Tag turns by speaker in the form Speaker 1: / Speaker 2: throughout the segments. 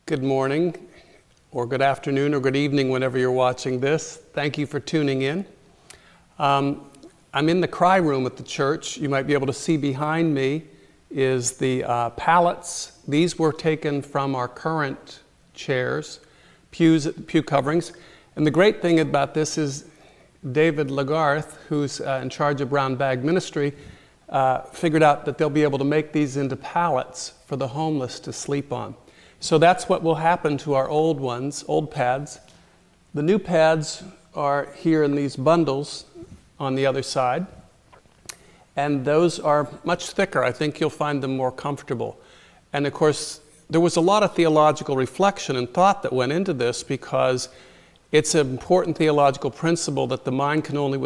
Speaker 1: Good morning, or good afternoon, or good evening whenever you're watching this. Thank you for tuning in. I'm in the cry room at the church. You might be able to see behind me is the pallets. These were taken from our current chairs, pew coverings. And the great thing about this is David Lagarth, who's in charge of Brown Bag Ministry, figured out that they'll be able to make these into pallets for the homeless to sleep on. So that's what will happen to our old ones, old pads. The new pads are here in these bundles on the other side. And those are much thicker. I think you'll find them more comfortable. And of course, there was a lot of theological reflection and thought that went into this because it's an important theological principle that the mind can only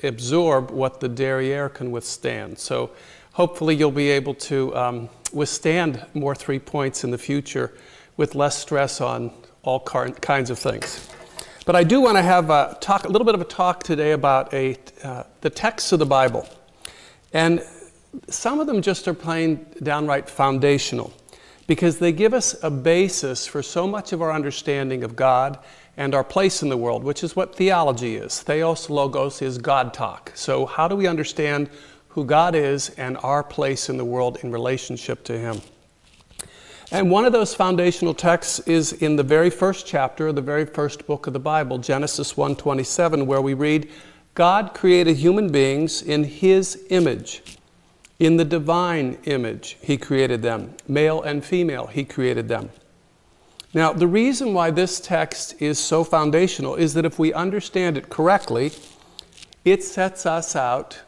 Speaker 1: absorb what the derriere can withstand. So hopefully you'll be able to withstand more 3 points in the future with less stress on all kinds of things. But I do want to have a little bit of a talk today about the texts of the Bible. And some of them just are plain downright foundational because they give us a basis for so much of our understanding of God and our place in the world, which is what theology is. Theos logos is God talk. So how do we understand who God is and our place in the world in relationship to Him? And one of those foundational texts is in the very first chapter of the very first book of the Bible, Genesis 1:27, where we read, God created human beings in His image. In the divine image, He created them. Male and female, He created them. Now, the reason why this text is so foundational is that if we understand it correctly, it sets us out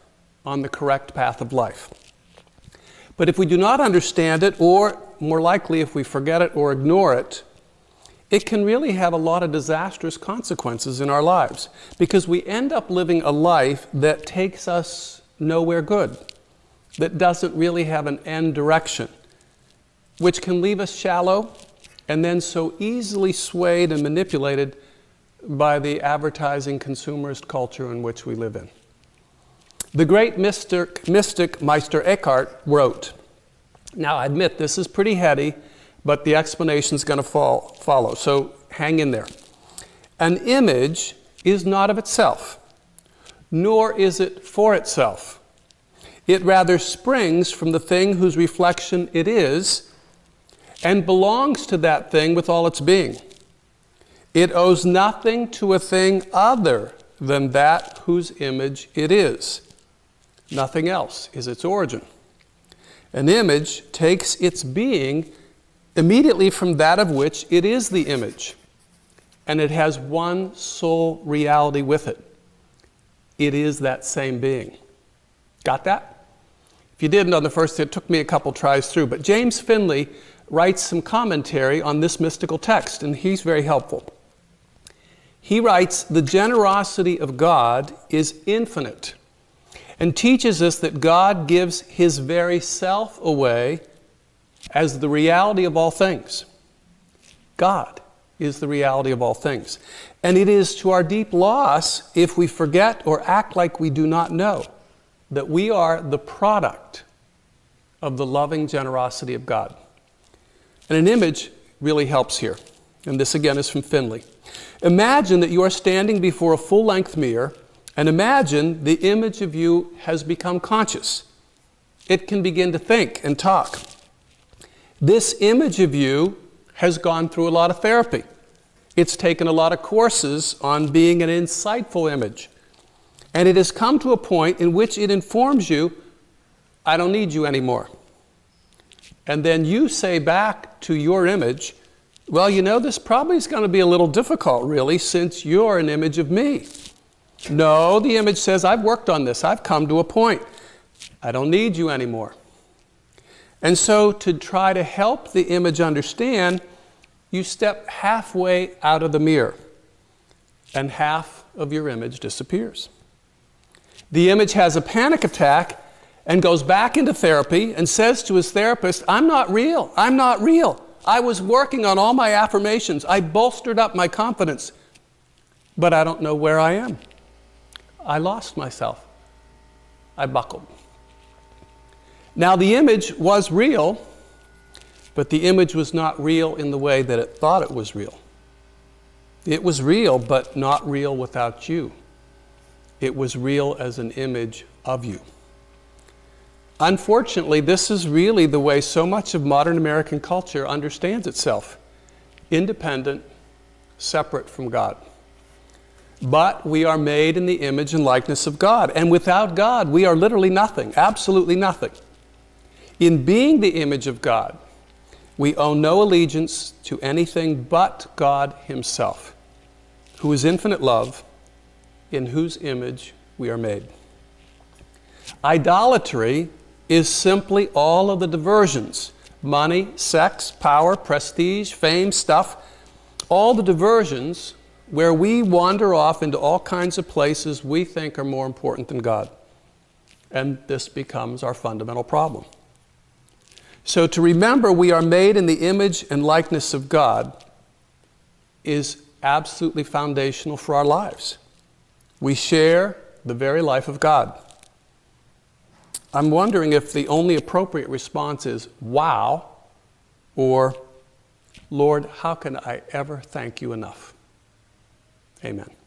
Speaker 1: on the correct path of life. But if we do not understand it, or more likely if we forget it or ignore it, it can really have a lot of disastrous consequences in our lives because we end up living a life that takes us nowhere good, that doesn't really have an end direction, which can leave us shallow and then so easily swayed and manipulated by the advertising consumerist culture in which we live in. The great mystic Meister Eckhart wrote, now I admit this is pretty heady, but the explanation is going to follow, so hang in there. An image is not of itself, nor is it for itself. It rather springs from the thing whose reflection it is, and belongs to that thing with all its being. It owes nothing to a thing other than that whose image it is. Nothing else is its origin. An image takes its being immediately from that of which it is the image, and it has one sole reality with it. It is that same being. Got that? If you didn't on the first, it took me a couple tries through, but James Finley writes some commentary on this mystical text, and he's very helpful. He writes, the generosity of God is infinite and teaches us that God gives His very self away as the reality of all things. God is the reality of all things. And it is to our deep loss if we forget or act like we do not know that we are the product of the loving generosity of God. And an image really helps here. And this again is from Finley. Imagine that you are standing before a full-length mirror, and imagine the image of you has become conscious. It can begin to think and talk. This image of you has gone through a lot of therapy. It's taken a lot of courses on being an insightful image. And it has come to a point in which it informs you, I don't need you anymore. And then you say back to your image, well, you know, this probably is going to be a little difficult, really, since you're an image of me. No, the image says, I've worked on this. I've come to a point. I don't need you anymore. And so to try to help the image understand, you step halfway out of the mirror, and half of your image disappears. The image has a panic attack and goes back into therapy and says to his therapist, I'm not real. I'm not real. I was working on all my affirmations. I bolstered up my confidence, but I don't know where I am. I lost myself. I buckled. Now the image was real, But the image was not real in the way that it thought it was real. It was real, but not real without you. It was real as an image of you. Unfortunately, this is really the way so much of modern American culture understands itself. Independent, separate from God. But we are made in the image and likeness of God. And without God, we are literally nothing, absolutely nothing. In being the image of God, we owe no allegiance to anything but God Himself, who is infinite love, in whose image we are made. Idolatry is simply all of the diversions, money, sex, power, prestige, fame, stuff, all the diversions where we wander off into all kinds of places we think are more important than God. And this becomes our fundamental problem. So to remember we are made in the image and likeness of God is absolutely foundational for our lives. We share the very life of God. I'm wondering if the only appropriate response is, wow, or, Lord, how can I ever thank you enough? Amen.